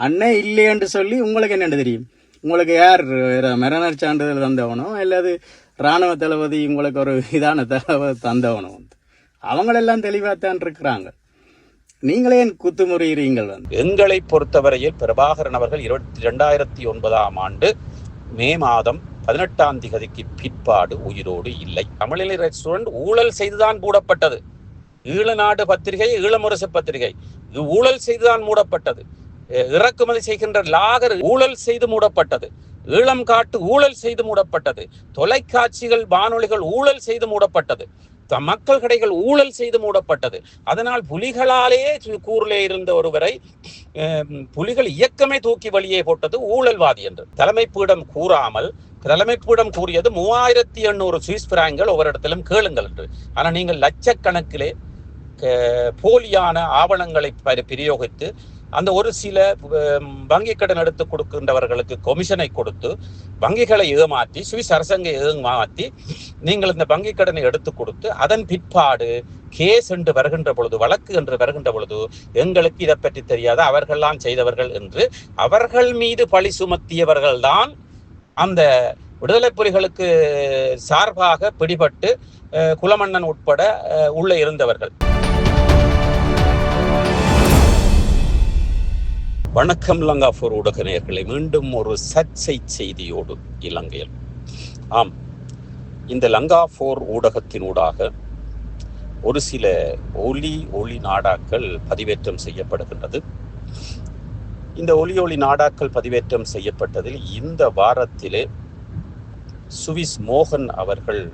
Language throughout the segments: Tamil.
அண்ணே இல்லையென்று சொல்லி உங்களுக்கு என்னென்னு தெரியும்? உங்களுக்கு யார் மரணர் சான்றிதழ் தந்தவனோ அல்லது இராணுவ தளபதி உங்களுக்கு ஒரு இதான தளபதி தந்தவனோ அவங்களெல்லாம் தெளிவாகத்தான் இருக்கிறாங்க. நீங்களே குத்துமுறைகிறீங்கள். எங்களை பொறுத்தவரையில் பிரபாகரன் அவர்கள் 2009ஆம் ஆண்டு மே மாதம் 18ஆம் தேதிக்கு பிற்பாடு உயிரோடு இல்லை. தமிழிலை ரெஸ்டாரண்ட் ஊழல் செய்துதான் மூடப்பட்டது. ஈழநாடு பத்திரிகை, ஈழமுரசு பத்திரிகை ஊழல் செய்துதான் மூடப்பட்டது. இறக்குமதி செய்கின்ற லாகர் ஊழல் செய்து மூடப்பட்டது. ஈழம் காட்டு ஊழல் செய்து மூடப்பட்டது. தொலைக்காட்சிகள், வானொலிகள் ஊழல் செய்து மூடப்பட்டது. மக்கள் கடைகள் ஊழல் செய்து மூடப்பட்டது. அதனால் புலிகளாலே கூறிலே இருந்த ஒருவரை புலிகள் இயக்கமே தூக்கி வழியே போட்டது ஊழல்வாதி என்று. தலைமைப்பீடம் கூறாமல், தலைமைப்பீடம் கூறியது 3800 சுவிஸ் பிராங்கள் ஒவ்வொரு இடத்திலும் கேளுங்கள் என்று. ஆனால் நீங்கள் லட்சக்கணக்கிலே போலியான ஆவணங்களை பிரயோகித்து அந்த ஒரு சில வங்கி கடன் எடுத்து கொடுக்கின்றவர்களுக்கு கொமிஷனை கொடுத்து வங்கிகளை ஏமாற்றி, சுவிஸ் அரசாங்க ஏமாற்றி நீங்கள் இந்த வங்கி கடனை எடுத்து கொடுத்து அதன் பிற்பாடு கேஸ் என்று வருகின்ற பொழுது, வழக்கு என்று வருகின்ற பொழுது எங்களுக்கு இதை பற்றி தெரியாத அவர்கள்லாம் செய்தவர்கள் என்று அவர்கள் மீது பழி சுமத்தியவர்கள் தான் அந்த விடுதலை புலிகளுக்கு சார்பாக பிடிபட்டு குலமன்னன் உட்பட உள்ளே இருந்தவர்கள். வணக்கம் லங்காபோர் ஊடக நேயர்களை, மீண்டும் ஒரு சர்ச்சை செய்தியோடு இலங்கையில். ஆம், இந்த லங்காபோர் ஊடகத்தினூடாக ஒரு சில ஒளி நாடாக்கள் பதிவேற்றம் செய்யப்படுகின்றது. இந்த ஒளி நாடாக்கள் பதிவேற்றம் செய்யப்பட்டதில் இந்த வாரத்திலே சுவிஸ் மோகன் அவர்கள்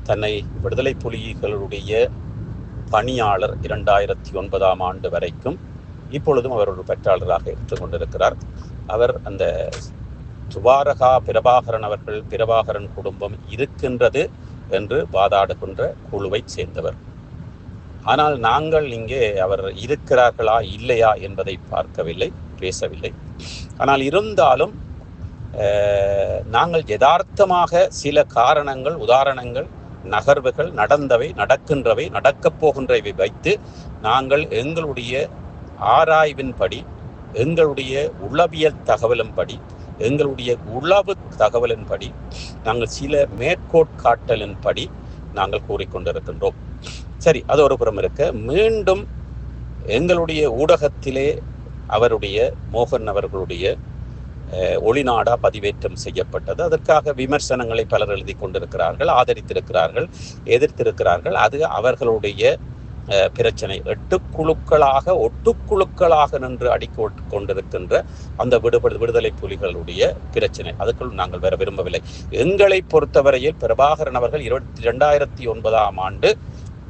தன்னை விடுதலை புலிகளுடைய பணியாளர் 2009ஆம் ஆண்டு வரைக்கும், இப்பொழுதும் அவர் ஒரு பெற்றாளராக எடுத்துக் கொண்டிருக்கிறார். அவர் அந்த துவாரகா பிரபாகரன் அவர்கள், பிரபாகரன் குடும்பம் இருக்கின்றது என்று வாதாடுகின்ற குழுவை சேர்ந்தவர். ஆனால் நாங்கள் இங்கே அவர் இருக்கிறார்களா இல்லையா என்பதை பார்க்கவில்லை, பேசவில்லை. ஆனால் இருந்தாலும் நாங்கள் யதார்த்தமாக சில காரணங்கள், உதாரணங்கள், நகர்வுகள், நடந்தவை, நடக்கின்றவை, நடக்கப் போகின்றவை வைத்து நாங்கள் எங்களுடைய ஆராய்வின்படி, எங்களுடைய உளவியல் தகவலின்படி, எங்களுடைய உளவு தகவலின்படி, நாங்கள் சில மேற்கோட்காட்டலின்படி நாங்கள் கூறிக்கொண்டிருக்கின்றோம். சரி, அது ஒரு புறம் இருக்க, மீண்டும் எங்களுடைய ஊடகத்திலே அவருடைய மோகன் அவர்களுடைய ஒளிநாடா பதிவேற்றம் செய்யப்பட்டது. அதற்காக விமர்சனங்களை பலர் எழுதி கொண்டிருக்கிறார்கள், ஆதரித்திருக்கிறார்கள், எதிர்த்திருக்கிறார்கள். அது அவர்களுடைய பிரச்சனை. 8 குழுக்களாக, ஒட்டுக்குழுக்களாக நின்று கொண்டிருக்கின்ற அந்த விடுதலை புலிகளுடைய பிரச்சனை. அதுக்குள் நாங்கள் வர விரும்பவில்லை. எங்களை பொறுத்தவரையில் பிரபாகரன் அவர்கள் 2009ஆம் ஆண்டு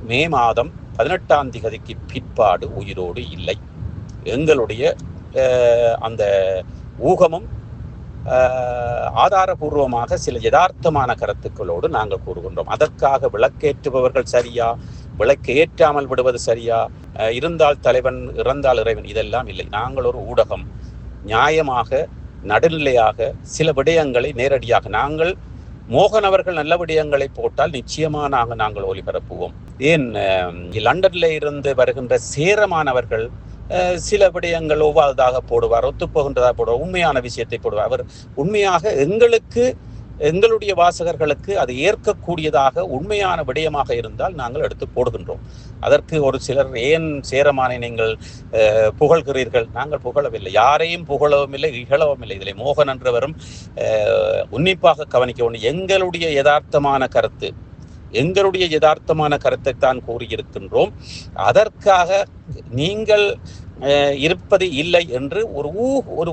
மே மாதம் 18ஆம் தேதிக்கு பிற்பாடு உயிரோடு இல்லை. எங்களுடைய அந்த ஊகமும் ஆதாரபூர்வமாக சில யதார்த்தமான கருத்துக்களோடு நாங்கள் கூறுகின்றோம். அதற்காக விளக்கேற்றுபவர்கள் சரியா, விளக்கு ஏற்றாமல் விடுவது சரியா, இருந்தால் தலைவன் இறந்தால் இறைவன், இதெல்லாம் இல்லை. நாங்கள் ஒரு ஊடகம், நியாயமாக நடுநிலையாக சில விடயங்களை நேரடியாக, நாங்கள் மோகன் அவர்கள் நல்ல விடயங்களை போட்டால் நிச்சயமாக நாங்கள் ஒளிபரப்புவோம். ஏன் லண்டன்ல இருந்து வருகின்ற சேரமானவர்கள் சில விடயங்கள் ஒவ்வாததாக போடுவார், ஒத்துப்போகின்றதாக போடுவார், உண்மையான விஷயத்தை போடுவார். அவர் உண்மையாக எங்களுடைய வாசகர்களுக்கு அது ஏற்கக்கூடியதாக உண்மையான விடயமாக இருந்தால் நாங்கள் எடுத்து போடுகின்றோம். அதற்கு ஒரு சிலர் ஏன் சேரமானை நீங்கள் புகழ்கிறீர்கள்? நாங்கள் புகழவில்லை, யாரையும் புகழவும் இல்லை, இகழவும் இல்லை. இதில் மோகன் என்றவரும் உன்னிப்பாக கவனிக்க வேண்டும். எங்களுடைய யதார்த்தமான கருத்தை தான் கூறியிருக்கின்றோம். அதற்காக நீங்கள் இருப்பது இல்லை என்று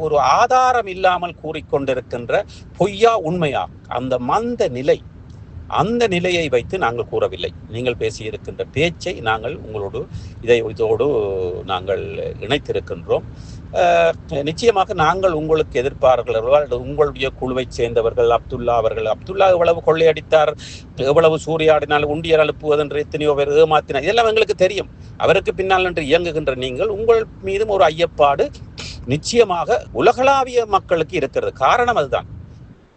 ஒரு ஆதாரம் இல்லாமல் கூறிக்கொண்டிருக்கின்ற பொய்யா உண்மையா அந்த நிலையை வைத்து நாங்கள் கூறவில்லை. நீங்கள் பேசியிருக்கின்ற பேச்சை நாங்கள் இதோடு நாங்கள் இணைத்திருக்கின்றோம். நிச்சயமாக நாங்கள் உங்களுக்கு எதிர்ப்பாளர்கள், உங்களுடைய குழுவை சேர்ந்தவர்கள், அப்துல்லா எவ்வளவு கொள்ளையடித்தார், எவ்வளவு சூறையாடினால் உண்டியர் அனுப்புவது என்று எத்தனையோ பேர் ஏமாத்தினார், இதெல்லாம் எங்களுக்கு தெரியும். அவருக்கு பின்னால் என்று இயங்குகின்ற நீங்கள், உங்கள் மீதும் ஒரு ஐயப்பாடு நிச்சயமாக உலகளாவிய மக்களுக்கு இருக்கிறது. காரணம் அதுதான்.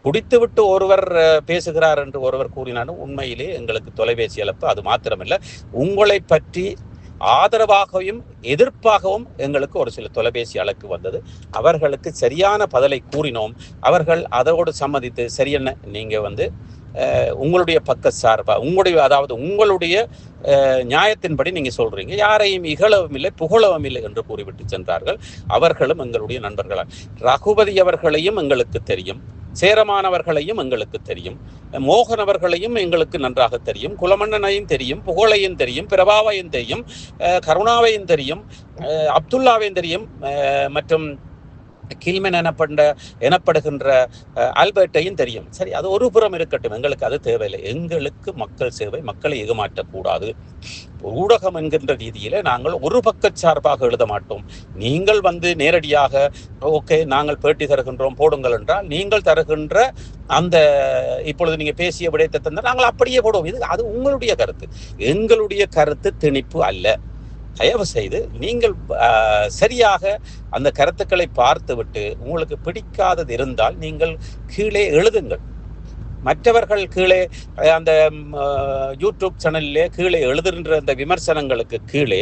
குடித்துவிட்டு ஒருவர் பேசுகிறார் என்று ஒருவர் கூறினாலும் உண்மையிலே எங்களுக்கு தொலைபேசி அழைப்பு. அது மாத்திரமல்ல, உங்களை பற்றி ஆதரவாகவும் எதிர்ப்பாகவும் எங்களுக்கு ஒரு சில தொலைபேசி அழைப்பு வந்தது. அவர்களுக்கு சரியான பதிலை கூறினோம். அவர்கள் அதோடு சம்மதித்து சரியென்ன நீங்க உங்களுடைய பக்க சார்பா உங்களுடைய நியாயத்தின்படி நீங்க சொல்றீங்க, யாரையும் இகழவும் இல்லை புகழவும் இல்லை என்று கூறிவிட்டு சென்றார்கள். அவர்களும் எங்களுடைய நண்பர்களால். ரகுபதி அவர்களையும் எங்களுக்கு தெரியும், சேரமானவர்களையும் எங்களுக்கு தெரியும், மோகன் அவர்களையும் எங்களுக்கு நன்றாக தெரியும், குலமன்னனையும் தெரியும், புகழையும் தெரியும், பிரபாவையும் தெரியும், கருணாவையும் தெரியும், அப்துல்லாவையும் தெரியும், மற்றும் கில்மன் எனப்படுகின்ற ஆல்பர்ட்டையும் தெரியும். சரி, அது ஒரு புறம் இருக்கட்டும், எங்களுக்கு அது தேவையில்லை. எங்களுக்கு மக்கள் சேவை, மக்களை ஏமாற்றக்கூடாது. ஊடகம் என்கின்ற ரீதியில நாங்கள் ஒரு பக்க சார்பாக எழுத மாட்டோம். நீங்கள் நேரடியாக ஓகே நாங்கள் பேட்டி தருகின்றோம் போடுங்கள் என்றால், நீங்கள் தருகின்ற அந்த இப்பொழுது நீங்க பேசிய விடயத்தை தந்தால் நாங்கள் அப்படியே போடுவோம். அது உங்களுடைய கருத்து, எங்களுடைய கருத்து திணிப்பு அல்ல. தயவு செய்து நீங்கள் சரியாக அந்த கருத்துக்களை பார்த்துவிட்டு உங்களுக்கு பிடிக்காதது இருந்தால் நீங்கள் கீழே எழுதுங்கள். மற்றவர்கள் கீழே அந்த யூடியூப் சேனலிலே கீழே எழுதுகின்ற அந்த விமர்சனங்களுக்கு கீழே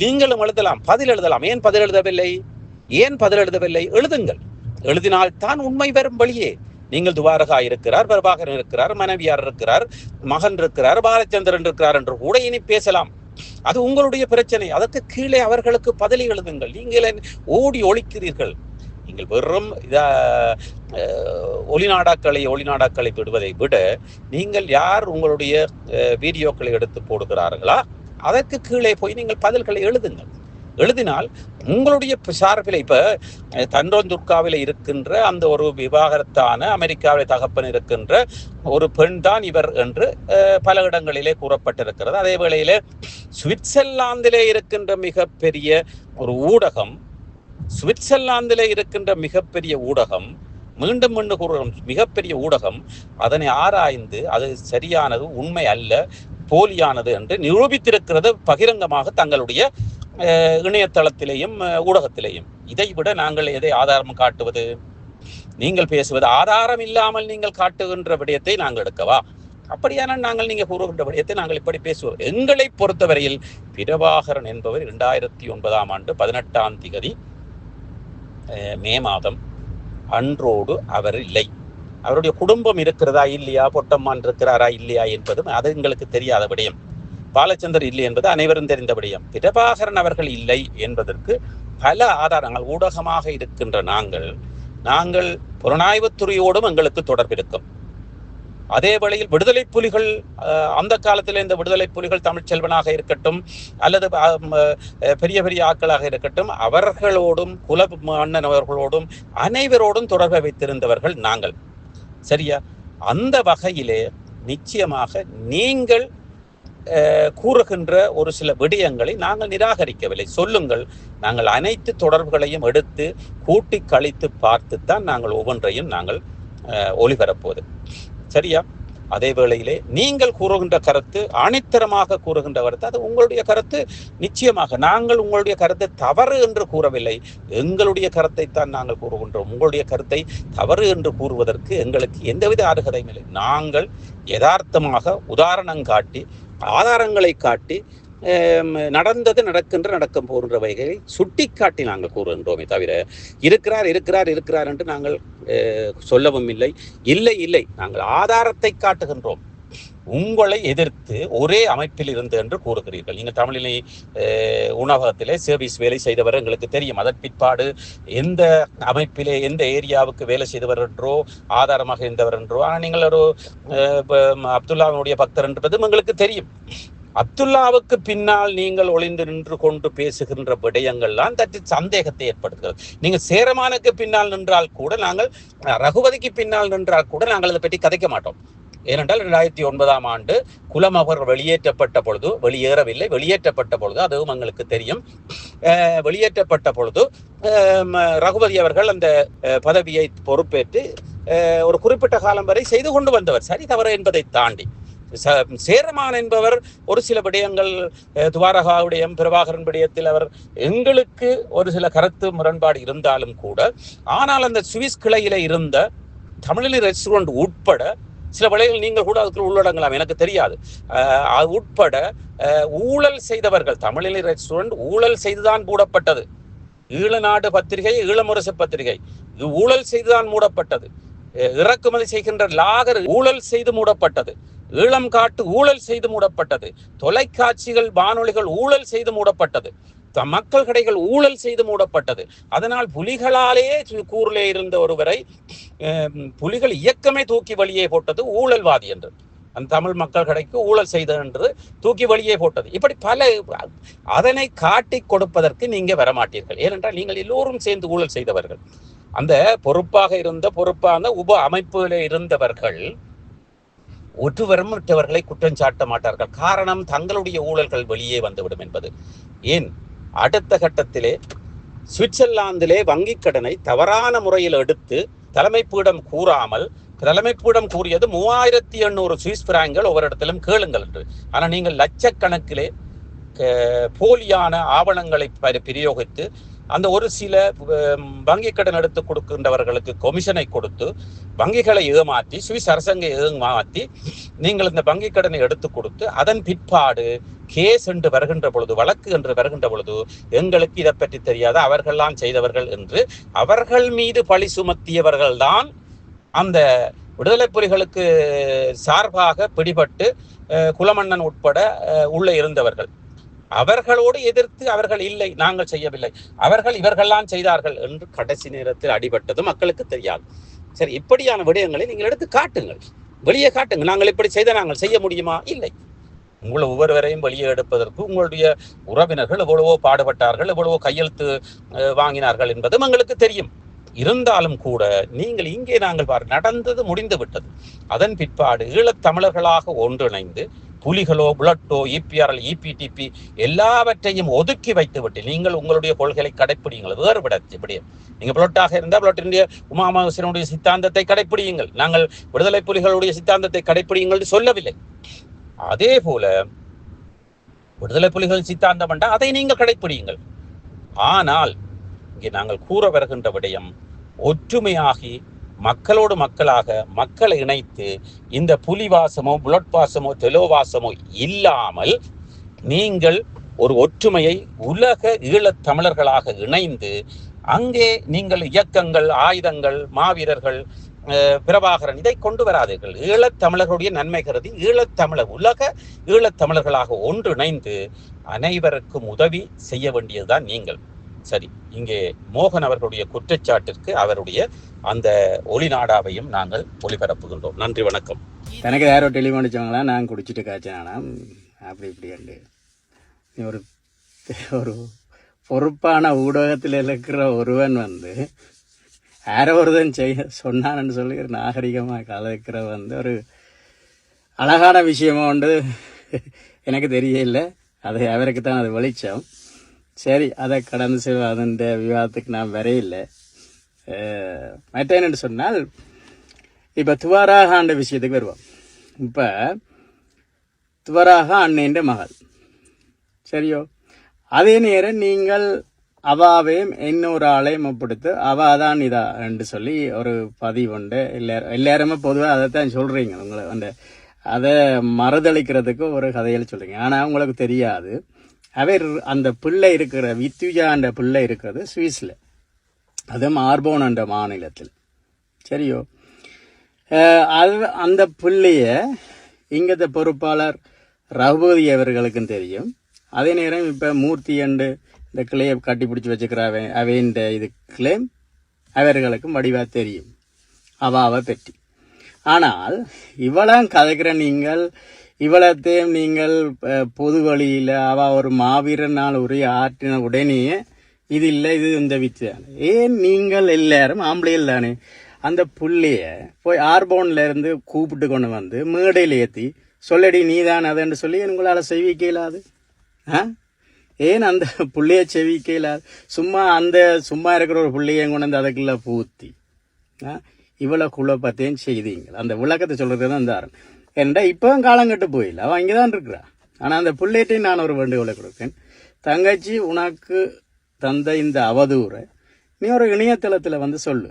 நீங்களும் எழுதலாம், பதில் எழுதலாம். ஏன் பதில் எழுதவில்லை? எழுதுங்கள். எழுதினால் தான் உண்மை வரும் வழியே. நீங்கள் துவாரகா இருக்கிறார், பிரபாகரன் இருக்கிறார், மனைவியார் இருக்கிறார், மகன் இருக்கிறார், பாலச்சந்திரன் இருக்கிறார் என்று கூட இனி பேசலாம். அது உங்களுடைய பிரச்சனை. அதற்கு கீழே அவர்களுக்கு பதிலை எழுதுங்கள். நீங்கள் ஓடி ஒழிக்கிறீர்கள். நீங்கள் வெறும் ஒளிநாடாக்களை விடுவதை விட நீங்கள் யார் உங்களுடைய வீடியோக்களை எடுத்து போடுகிறார்களா அதற்கு கீழே போய் நீங்கள் பதில்களை எழுதுங்கள். எழுதினால் உங்களுடைய சார்பில் இப்ப தண்டோந்துர்காவில இருக்கின்ற அந்த ஒரு விவாகரத்தான அமெரிக்காவில தகப்பன் இருக்கின்ற ஒரு பெண் தான் இவர் என்று பல இடங்களிலே கூறப்பட்டிருக்கிறது. அதே வேளையிலே சுவிட்சர்லாந்திலே இருக்கின்ற மிகப்பெரிய ஒரு ஊடகம் மீண்டும் கூறும் மிகப்பெரிய ஊடகம் அதனை ஆராய்ந்து அது சரியானது, உண்மை அல்ல, போலியானது என்று நிரூபித்திருக்கிறது பகிரங்கமாக தங்களுடைய இணையதளத்திலேயும் ஊடகத்திலேயும். இதை விட நாங்கள் எதை ஆதாரம் காட்டுவது? நீங்கள் பேசுவது ஆதாரம் இல்லாமல் நீங்கள் காட்டுகின்ற விடயத்தை நாங்கள் எடுக்கவா? அப்படியான நீங்க கூறுகின்ற விடயத்தை நாங்கள் இப்படி பேசுவோம். எங்களை பொறுத்தவரையில் பிரபாகரன் என்பவர் 2009ஆம் ஆண்டு 18ஆம் தேதி மே மாதம் அன்றோடு அவர் இல்லை. அவருடைய குடும்பம் இருக்கிறதா இல்லையா, பொட்டம்மான் இருக்கிறாரா இல்லையா என்பதும் அது எங்களுக்கு தெரியாத விடயம். பாலச்சந்தர் இல்லை என்பது அனைவரும் தெரிந்த விடயம். பிரபாகரன் அவர்கள் இல்லை என்பதற்கு பல ஆதாரங்கள் ஊடகமாக இருக்கின்ற நாங்கள் புலனாய்வுத்துறையோடும் எங்களுக்கு தொடர்பு இருக்கும். அதே வேளையில் விடுதலை புலிகள், அந்த காலத்தில் இந்த விடுதலை புலிகள் தமிழ்ச்செல்வனாக இருக்கட்டும் அல்லது பெரிய பெரிய ஆட்களாக இருக்கட்டும், அவர்களோடும் குலமன்னன் அவர்களோடும் அனைவரோடும் தொடர்பை வைத்திருந்தவர்கள் நாங்கள். சரியா? அந்த வகையிலே நிச்சயமாக நீங்கள் கூறுகின்ற ஒரு சில விடயங்களை நாங்கள் நிராகரிக்கவில்லை. சொல்லுங்கள், நாங்கள் அனைத்து தொடர்புகளையும் எடுத்து கூட்டி கழித்து பார்த்துத்தான் நாங்கள் ஒவ்வொன்றையும் நாங்கள் ஒளிபரப்புவது. சரியா? அதே வேளையிலே நீங்கள் கூறுகின்ற கருத்து, ஆணித்தரமாக கூறுகின்ற கருத்து, அது உங்களுடைய கருத்து. நிச்சயமாக நாங்கள் உங்களுடைய கருத்தை தவறு என்று கூறவில்லை, எங்களுடைய கருத்தை தான் நாங்கள் கூறுகின்றோம். உங்களுடைய கருத்தை தவறு என்று கூறுவதற்கு எங்களுக்கு எந்தவித அருகதையும் இல்லை. நாங்கள் யதார்த்தமாக உதாரணம் காட்டி, ஆதாரங்களை காட்டி, நடக்கும் போன்ற வகைகளை சுட்டி காட்டி நாங்கள் கூறுகின்றோமே தவிர இருக்கிறார் என்று நாங்கள் சொல்லவும் இல்லை. நாங்கள் ஆதாரத்தை காட்டுகின்றோம். உங்களை எதிர்த்து ஒரே அமைப்பில் இருந்து என்று கூறுகிறீர்கள். நீங்கள் தமிழிலே உணவகத்திலே சர்வீஸ் வேலை செய்தவர் எங்களுக்கு தெரியும். அதன் பிற்பாடு எந்த அமைப்பிலே எந்த ஏரியாவுக்கு வேலை செய்தவர் என்றோ ஆதாரமாக இருந்தவர் என்றோ, ஆனால் நீங்கள் ஒரு அப்துல்லாவினுடைய பக்தர் என்பதும் எங்களுக்கு தெரியும். அப்துல்லாவுக்கு பின்னால் நீங்கள் ஒளிந்து நின்று கொண்டு பேசுகின்ற விடயங்கள்லாம் தட்டி சந்தேகத்தை ஏற்படுத்துகிறது. நீங்கள் சேரமானுக்கு பின்னால் நின்றால் கூட, நாங்கள் ரகுபதிக்கு பின்னால் நின்றால் கூட நாங்கள் அதை பற்றி கதைக்க மாட்டோம். ஏனென்றால் 2009ஆம் ஆண்டு குலமகர் வெளியேற்றப்பட்ட பொழுது அதுவும் எங்களுக்கு தெரியும். வெளியேற்றப்பட்ட பொழுது ரகுபதி அவர்கள் அந்த பதவியை பொறுப்பேற்று ஒரு குறிப்பிட்ட காலம் வரை செய்து கொண்டு வந்தவர். சரி தவறு என்பதை தாண்டி சேரமான் என்பவர் ஒரு சில விடயங்கள், துவாரகா விடயம், பிரபாகரன் விடயத்தில் அவர் எங்களுக்கு ஒரு சில கருத்து முரண்பாடு இருந்தாலும் கூட, ஆனால் அந்த சுவிஸ் கிளையில இருந்த தமிழில் ரெஸ்டாரண்ட் உட்பட சில வேளைகள் நீங்கள் கூட அதுக்குள்ள உள்ளடங்கலாம், எனக்கு தெரியாது. அது உட்பட ஊழல் செய்தவர்கள், தமிழினி ரெஸ்டாரண்ட் ஊழல் செய்துதான் மூடப்பட்டது. ஈழநாடு பத்திரிகை, ஈழமுரசு பத்திரிகை ஊழல் செய்துதான் மூடப்பட்டது. இறக்குமதி செய்கின்ற லாகர் ஊழல் செய்து மூடப்பட்டது. ஈழம் காட்டு ஊழல் செய்து மூடப்பட்டது. தொலைக்காட்சிகள், வானொலிகள் ஊழல் செய்து மூடப்பட்டது. மக்கள் கடைகள் ஊழல் செய்து மூடப்பட்டது. அதனால் புலிகளாலே கூறிலே இருந்த ஒருவரை புலிகள் இயக்கமே தூக்கி வழியே போட்டது ஊழல்வாதி என்று. அந்த தமிழ் மக்கள் கடைக்கு ஊழல் செய்தது என்று தூக்கி வழியே போட்டது. இப்படி பல, அதனை காட்டி கொடுப்பதற்கு நீங்க வரமாட்டீர்கள். ஏனென்றால் நீங்கள் எல்லோரும் சேர்ந்து ஊழல் செய்தவர்கள். அந்த பொறுப்பான உப அமைப்புகளே இருந்தவர்கள் ஒருவரும் மற்றவர்களை குற்றம் சாட்ட மாட்டார்கள். காரணம், தங்களுடைய ஊழல்கள் வெளியே வந்துவிடும் என்பது. ஏன், அடுத்த கட்டத்திலே சுவிட்சர்லாந்திலே வங்கிக் கடனை தவறான முறையில் எடுத்து தலைமைப்பீடம் கூறாமல், தலைமைப்பீடம் கூறியது 3800 சுவிஸ் பிராங்கள் ஒவ்வொரு இடத்திலும் கேளுங்கள் என்று. ஆனால் நீங்கள் லட்சக்கணக்கிலே போலியான ஆவணங்களை பிரயோகித்து அந்த ஒரு சில வங்கிக் கடன் எடுத்து கொடுக்கின்றவர்களுக்கு கொமிஷனை கொடுத்து வங்கிகளை ஏமாற்றி, சுவிஸ் அரசாங்க ஏமாற்றி நீங்கள் இந்த வங்கிக் கடனை எடுத்து கொடுத்து அதன் பிற்பாடு கேஸ் என்று வருகின்ற பொழுது, வழக்கு என்று வருகின்ற பொழுது, எங்களுக்கு இதை பற்றி தெரியாத அவர்கள்லாம் செய்தவர்கள் என்று அவர்கள் மீது பழி சுமத்தியவர்கள் தான் அந்த விடுதலை புலிகளுக்கு சார்பாக பிடிபட்டு குலமன்னன் உட்பட உள்ளே இருந்தவர்கள். அவர்களோடு எதிர்த்து அவர்கள் இல்லை, நாங்கள் செய்யவில்லை, அவர்கள் இவர்கள்லாம் செய்தார்கள் என்று கடைசி நேரத்தில் அடிபட்டது மக்களுக்கு தெரியாது. சரி, இப்படியான விடயங்களை நீங்கள் எடுத்து காட்டுங்கள், வெளியே காட்டுங்கள். நாங்கள் இப்படி செய்த நாங்கள் செய்ய முடியுமா? இல்லை. உங்களை ஒவ்வொருவரையும் வெளியே எடுப்பதற்கு உங்களுடைய உறவினர்கள் எவ்வளவோ பாடுபட்டார்கள், எவ்வளவோ கையெழுத்து வாங்கினார்கள் என்பதும் எங்களுக்கு தெரியும். இருந்தாலும் கூட நீங்கள் இங்கே நாங்கள் நடந்தது முடிந்து விட்டது. அதன் பிற்பாடு ஈழத்தமிழர்களாக ஒன்றிணைந்து புலிகளோ, புலட்டோ, இபிஆர்எல், இபிடிபி எல்லாவற்றையும் ஒதுக்கி வைத்து விட்டு நீங்கள் உங்களுடைய கொள்கைகளை கடைப்பிடியுங்கள். வேறுபட இப்படி நீங்க புலட்டாக இருந்தால் புலட்டினுடைய உமாமகேஸ்வரனுடைய சித்தாந்தத்தை கடைப்பிடியுங்கள். நாங்கள் விடுதலை புலிகளுடைய சித்தாந்தத்தை கடைப்பிடியுங்கள் சொல்லவில்லை. அதே போல விடுதலை புலிகள் சித்தாந்தம் என்றால் அதை நீங்கள் கடைப்பிடியுங்கள். ஆனால் இங்கே நாங்கள் கூற வருகின்ற விடயம், ஒற்றுமையாகி மக்களோடு மக்களாக மக்களை இணைத்து இந்த புலிவாசமோ, புலட் வாசமோ, தெலோவாசமோ இல்லாமல் நீங்கள் ஒரு ஒற்றுமையை உலக ஈழத் தமிழர்களாக இணைந்து அங்கே நீங்கள் இயக்கங்கள், ஆயுதங்கள், மாவீரர்கள், பிரபாகரன் இதை கொண்டு வராதீர்கள். ஈழத் தமிழர்களுடைய நன்மை கருதி உலக ஈழத் தமிழர்களாக ஒன்றிணைந்து அனைவருக்கும் உதவி செய்ய வேண்டியதுதான் நீங்கள். சரி, இங்கே மோகன் அவர்களுடைய குற்றச்சாட்டிற்கு அவருடைய அந்த ஒளிநாடாவையும் நாங்கள் ஒளிபரப்புகின்றோம். நன்றி, வணக்கம். எனக்கு யாரோ டெலிஃபோனிச்சவங்களா நான் குடிச்சிட்டு காய்ச்சேனா அப்படி இப்படி ஒரு ஒரு பொறுப்பான ஊடகத்தில் இருக்கிற ஒருவன் யாரோ ஒருதன் சொன்னான்னு சொல்லி ஒரு நாகரிகமாக கலக்கிற ஒரு அழகான விஷயமா எனக்கு தெரியல. அது அவருக்கு தான் அது வெளிச்சம். சரி, அதை கடந்து அதன் விவாதத்துக்கு நான் வரையில்லை. மற்ற என்னென்னு சொன்னால், இப்போ துவாராக ஆண்ட விஷயத்துக்கு வருவோம். இப்போ துவராக அண்ணன் மகள், சரியோ? அதே நேரம் நீங்கள் அவாவையும் இன்னொரு ஆளையும் ஒப்படுத்து அவாதான் இதா என்று சொல்லி ஒரு பதிவு உண்டு. எல்லாருமே பொதுவாக அதைத்தான் சொல்றீங்க. உங்களை அதை மறுதளிக்கிறதுக்கு ஒரு கதையில் சொல்றீங்க. ஆனால் உங்களுக்கு தெரியாது, அவர் அந்த பிள்ளை இருக்கிற வித்யுஜாண்ட பிள்ளை இருக்கிறது சுவிஸில், அதுவும் ஆர்போன் என்ற மாநிலத்தில், சரியோ? அது அந்த பிள்ளைய இங்கத்த பொறுப்பாளர் ரகுபதி அவர்களுக்கும் தெரியும். அதே நேரம் இப்போ மூர்த்தி அண்டு இந்த கிளையை கட்டி பிடிச்சி வச்சுக்கிற அவைன்ற இது கிளைம் அவர்களுக்கும் வடிவாக தெரியும் அவாவை பற்றி. ஆனால் இவளாம் கதைக்கிற நீங்கள், இவ்வளத்தையும் நீங்கள் பொது வழியில் அவ ஒரு மாவீரனால் உரிய ஆற்றின உடனே இது இல்லை, இது இந்த வித்து தானே. ஏன் நீங்கள் எல்லாரும் ஆம்பளையில் தானே அந்த புள்ளைய போய் ஆர்போன்ல இருந்து கூப்பிட்டு கொண்டு மேடையில் ஏற்றி சொல்லடி நீ தான் அதுன்னு சொல்லி உங்களால் செய்விக்க இயலாது? ஏன் அந்த புள்ளைய செவிக்க இயலாது? சும்மா இருக்கிற ஒரு புள்ளைய கொண்டு அதுக்குள்ள பூத்தி இவ்வளோ குழப்பத்தையும் செய்தீங்க. அந்த விளக்கத்தை சொல்றது தான் இந்த ஆரன். ஏன்டா இப்பவும் காலங்கட்டு போயில்லை, அவன் இங்கே தான் இருக்கிறா. ஆனால் அந்த பிள்ளைகிட்டையும் நான் ஒரு வேண்டுகோளை கொடுப்பேன். தங்கச்சி, உனக்கு தந்த இந்த அவதூறை நீ ஒரு இணையதளத்தில் சொல்லு.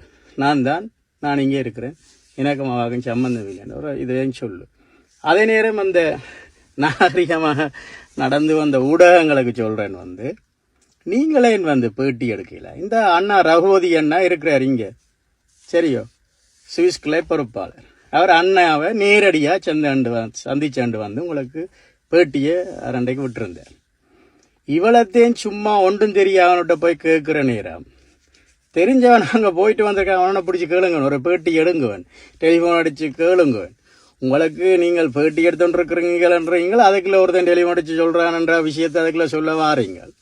நான் இங்கே இருக்கிறேன், எனக்கும் அவாக்கும் சம்பந்தம் இல்லைன்னு ஒரு இதையும் சொல்லு. அதே நேரம் அந்த நாகரிகமாக நடந்து வந்த ஊடகங்களுக்கு சொல்கிறேன் வந்து நீங்களே வந்து பேட்டி எடுக்கல. இந்த அண்ணா ரகுபதி அண்ணா இருக்கிறார் இங்கே, சரியோ, சுவிஸ் கிளை பொறுப்பாளர். அவர் அண்ணாவை நேரடியாக சந்திச்சாண்டு வந்து உங்களுக்கு பேட்டியை ரெண்டைக்கு விட்டுருந்தார். இவ்வளத்தையும் சும்மா ஒன்றும் தெரியாதவன்கிட்ட போய் கேட்குற நேரம் தெரிஞ்சவன் அங்கே போயிட்டு வந்திருக்கான், அவனை பிடிச்சி கேளுங்கவன், ஒரு பேட்டி எடுங்குவன், டெலிஃபோன் அடித்து கேளுங்குவன். உங்களுக்கு நீங்கள் பேட்டி எடுத்துட்டுருக்கிறீங்களன்றீங்கள், அதுக்குள்ள ஒருத்தன் டெலிஃபோன் அடித்து சொல்கிறான்ன்ற விஷயத்தை அதுக்குள்ள சொல்ல வாரீங்கள்.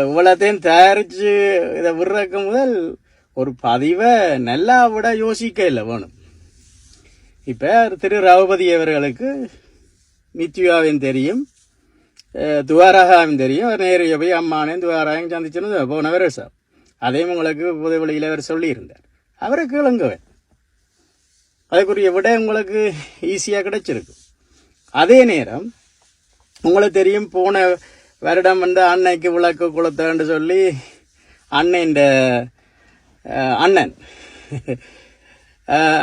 இவ்வளோத்தையும் தயாரித்து இதை விடுறக்கு முதல் ஒரு பதிவை நல்லா விட யோசிக்க இல்லை வேணும். இப்போ திரு ரகுபதி அவர்களுக்கு நித்யாவையும் தெரியும், துவாரகாவும் தெரியும். நேரைய போய் அம்மானையும் துவாராயும் சந்திச்சுன்னு போனவர் சார். அதையும் உங்களுக்கு புதுவெளியில் அவர் சொல்லியிருந்தார். அவரை கேளுங்குவேன், அதுக்குரிய விட உங்களுக்கு ஈஸியாக கிடைச்சிருக்கு. அதே நேரம் உங்களுக்கு தெரியும், போன வருடம் வந்து அன்னைக்கு விளக்கு கொளுத்தன்னு சொல்லி அண்ணன்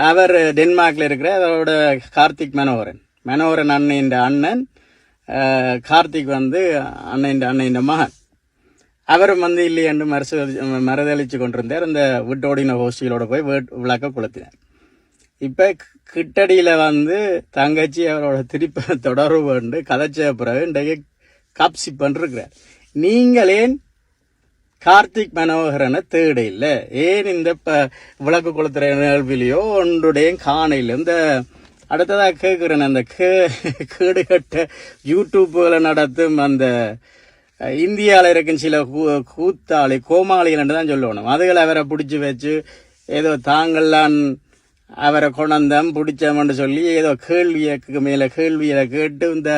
அவர் டென்மார்க்கில் இருக்கிற அதோட கார்த்திக் மனோகரன் அண்ணன் கார்த்திக் வந்து அண்ணன் மகன். அவரும் வந்து இல்லையென்று மறுதளிச்சு கொண்டிருந்தார். அந்த வீட்டோடின ஹோஸ்டிகளோட போய் விளக்க கொளுத்தினார். இப்போ கிட்டடியில் வந்து தங்கச்சி அவரோட திருப்பி தொடர்பு கொண்டு கதைச்ச பிறகு இன்றைக்கு காப்சி பண்ணிருக்கிறார். நீங்களேன் கார்த்திக் மனோகரனை தேட இல்லை, ஏன் இந்த விளக்கு கொளுத்துற நிகழ்விலையோ ஒன்றுடையும் காணையில் இந்த அடுத்ததாக கேட்குறேன், அந்த கேடுகட்ட யூடியூப்புகளை நடத்தும் அந்த இந்தியாவில் இருக்கும் சில கோமாளிகள் தான் சொல்லணும். அதுகளை அவரை பிடிச்சி வச்சு ஏதோ தாங்கள்லாம் அவரை கொண்டந்தம் பிடிச்சோம்னு சொல்லி ஏதோ கேள்விக்கு மேலே கேள்வியை கேட்டு இந்த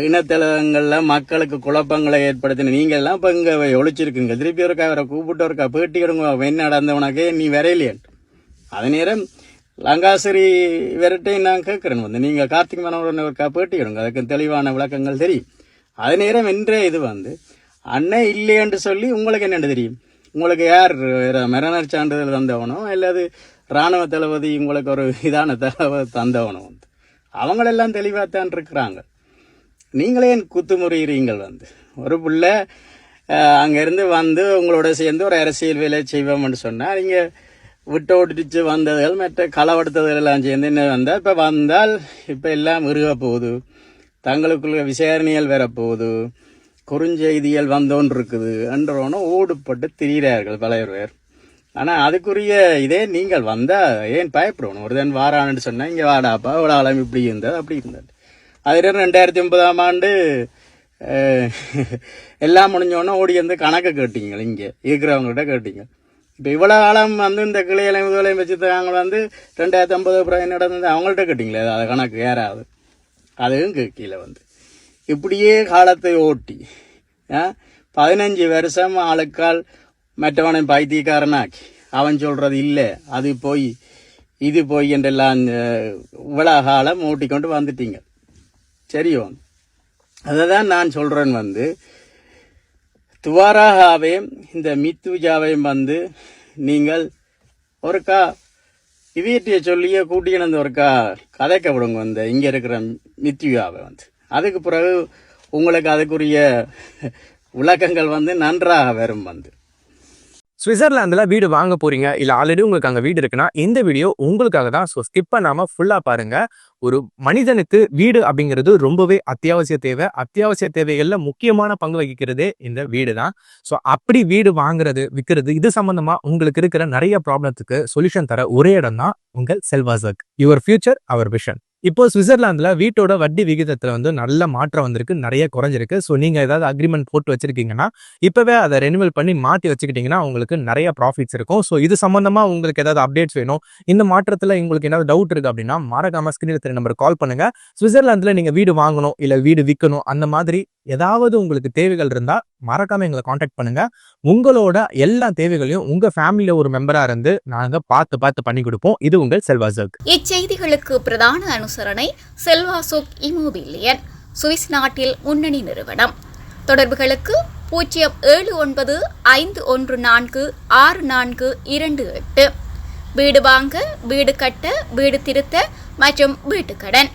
இனத்தளங்களில் மக்களுக்கு குழப்பங்களை ஏற்படுத்தின நீங்கள்லாம் இப்போ இங்கே ஒழிச்சிருக்குங்க. திருப்பி ஒருக்கா அவரை கூப்பிட்டு ஒருக்கா பேட்டி எடுங்க, என்ன நடந்தவனக்கே நீ வரையிலேன்ட்டு. அதே நேரம் லங்காசிரி விரட்டையும் நான் கேட்குறேன் வந்து நீங்கள் கார்த்திக் மனோகரன் ஒருக்கா பேட்டி எடுங்க, அதுக்கு தெளிவான விளக்கங்கள் தெரியும். அதே நேரம் இன்றே இது வந்து அண்ணன் இல்லையென்று சொல்லி உங்களுக்கு என்னென்று தெரியும், உங்களுக்கு யார் மரணர் சான்றிதழ் தந்தவனோ அல்லது இராணுவ தளபதி உங்களுக்கு ஒரு இதான தளபதி தந்தவனோ வந்து அவங்களெல்லாம் தெளிவாகத்தான் இருக்கிறாங்க. நீங்களே குத்துமுறிகிறீங்கள் வந்து ஒரு பிள்ளை அங்கேருந்து வந்து உங்களோட சேர்ந்து ஒரு அரசியல் வேலை செய்வோம்னு சொன்னால் நீங்கள் விட்டு வந்ததுகள் மற்ற களவெடுத்ததுகள் எல்லாம் சேர்ந்து என்ன வந்தால் இப்போ வந்தால் இப்போ எல்லாம் மிருக போகுது, தங்களுக்குள்ள விசாரணைகள் வரப்போகுது, குறுஞ்செய்திகள் வந்தோன்னு இருக்குது என்றோன்னு ஓடுபட்டு திரிகிறார்கள் பல பேர். ஆனால் அதுக்குரிய இதே நீங்கள் வந்தால் ஏன் பயப்படணும்? ஒருதன் வாரான்னு சொன்னால் இங்கே வாடாப்பா இவ்வளோ ஆழம் இப்படி இருந்தது அப்படி இருந்தது. அது 2009ஆம் ஆண்டு எல்லாம் முடிஞ்சோடனே ஓடி வந்து கணக்கை கேட்டீங்க, இங்கே இருக்கிறவங்கள்ட்ட கேட்டீங்க. இப்போ இவ்வளோ காலம் வந்து இந்த கிளையலையும் முதலையும் வச்சு அவங்க வந்து 2050 அப்புறம் நடந்தது அவங்கள்ட்ட கேட்டீங்களே அதை கணக்கு யாராவது? அதுவும் கீழே வந்து இப்படியே காலத்தை ஓட்டி 15 வருஷம் ஆளுக்கால் மற்றவனை பைத்தியக்காரனாக்கி அவன் சொல்றது இல்லை அது போய் இது போய் என்றெல்லாம் இவ்வளோ காலம் ஓட்டிக்கொண்டு வந்துட்டீங்க. சரியோ, அதை தான் நான் சொல்கிறேன் வந்து துவாராகாவையும் இந்த மித்துஜாவையும் வந்து நீங்கள் ஒருக்கா இவியட்டியை சொல்லியே கூட்டிக்கிட்டு ஒருக்கா கதைக்க விடுங்க வந்து இங்கே இருக்கிற மித்யுயாவை வந்து. அதுக்கு பிறகு உங்களுக்கு அதுக்குரிய விளக்கங்கள் வந்து நன்றாக வரும் வந்து. சுவிட்சர்லாந்தில் வீடு வாங்க போறீங்க, இல்லை ஆல்ரெடி உங்களுக்கு அங்கே வீடு இருக்குன்னா இந்த வீடியோ உங்களுக்காக தான். ஸோ ஸ்கிப் பண்ணாமல் ஃபுல்லாக பாருங்க. ஒரு மனிதனுக்கு வீடு அப்படிங்கிறது ரொம்பவே அத்தியாவசிய தேவை. அத்தியாவசிய தேவைகளில் முக்கியமான பங்கு வகிக்கிறதே இந்த வீடு தான். ஸோ அப்படி வீடு வாங்குறது விற்கிறது இது சம்பந்தமா உங்களுக்கு இருக்கிற நிறைய ப்ராப்ளத்துக்கு சொல்யூஷன் தர ஒரே இடம் தான் உங்கள் செல்வாசக். Your future our vision. இப்போ சுவிட்சர்லாந்துல வீட்டோட வட்டி விகிதத்துல வந்து நல்ல மாற்றம் வந்திருக்கு, நிறைய குறைஞ்சிருக்கு. ஸோ நீங்க ஏதாவது அக்ரிமெண்ட் போட்டு வச்சிருக்கீங்கன்னா இப்பவே அதை ரெனிவல் பண்ணி மாற்றி வச்சுக்கிட்டீங்கன்னா உங்களுக்கு நிறைய ப்ராஃபிட்ஸ் இருக்கும். ஸோ இது சம்பந்தமா உங்களுக்கு ஏதாவது அப்டேட்ஸ் வேணும், இந்த மாற்றத்துல உங்களுக்கு ஏதாவது டவுட் இருக்கு அப்படின்னா மறக்காம ஸ்கிரீன்ல தெரிய நம்பர் கால் பண்ணுங்க. சுவிட்சர்லாந்துல நீங்க வீடு வாங்கணும் இல்ல வீடு விற்கணும் அந்த மாதிரி ஏதாவது உங்களுக்கு தேவைகள் இருந்தா மறக்காம எங்களை காண்டாக்ட் பண்ணுங்க. உங்களோட எல்லா தேவைகளையும் உங்க ஃபேமிலியில ஒரு மெம்பரா இருந்து நாங்க பார்த்து பண்ணி கொடுப்போம். இது உங்கள் செல்வாசோக். இச்செய்திகளுக்கு பிரதான அனுசரணை செல்வாசோக் இமோபிலியன், சுவிஸ் நாட்டில் முன்னணி நிறுவனம். தொடர்புகளுக்கு 07951464228. வீடு வாங்க, வீடு கட்ட, வீடு திருத்த மற்றும் வீட்டுக்கடன்.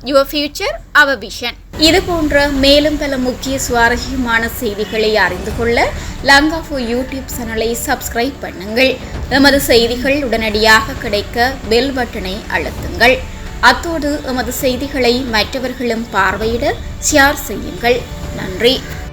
Your future our vision. இது போன்ற மேலும் பல முக்கிய சுவாரஸ்யமான செய்திகளை அறிந்து கொள்ள லங்காஃபோ யூடியூப் சேனலை சப்ஸ்கிரைப் பண்ணுங்கள். எமது செய்திகள் உடனடியாக கிடைக்க பெல் பட்டனை அழுத்துங்கள். அத்தோடு எமது செய்திகளை மற்றவர்களும் பார்வையிட ஷேர் செய்யுங்கள். நன்றி.